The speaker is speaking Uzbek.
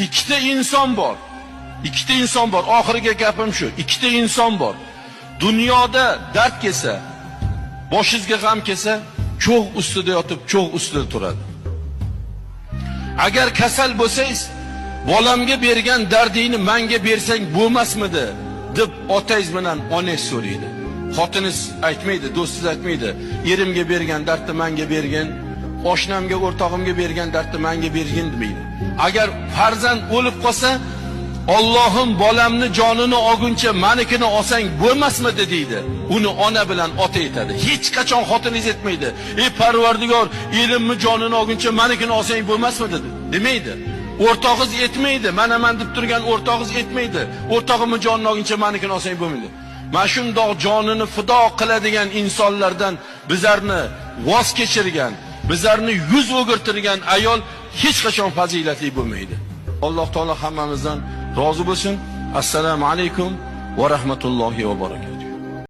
ikkita inson bor. Ikkita inson bor. Oxirgi gapim shu. Ikkita inson bor. Dunyoda dard kelsa, boshingizga g'am kelsa, cho'g' ustida yotib, cho'g' ustida turadi. Agar kasal bo'lsangiz, bolamga bergan dardingni menga bersang bo'lmasmidi deb otangiz bilan onangiz so'raydi. Xotiniz aytmaydi, do'stingiz aytmaydi. Erimga bergan dardni menga bergin, oshnamga, o'rtog'imga bergan dardni menga bergin demaydi. Agar farzand o'lib qolsa, Allohim bolamni jonini olguncha menikini olsang bo'lmasmidi deydi. Uni ona bilan ota aytadi. Hech qachon xotiningiz aytmaydi. Ey Parvardigor, elimni jonini olguncha menikini olsang bo'lmasmidi demaydi. O'rtog'iz aytmaydi. Mana men deb turgan o'rtog'iz aytmaydi. O'rtog'imni jonini olguncha menikini olsang bo'lmaydi. Mana shundoq jonini fido qiladigan insonlardan bizlarni voz kechirgan, bizlarni yuz o'girtirgan ayol hech qachon fazilatli bo'lmaydi. Alloh taolo hammamizdan rozi bo'lsin. Assalomu alaykum va rahmatullohi va barakatuh.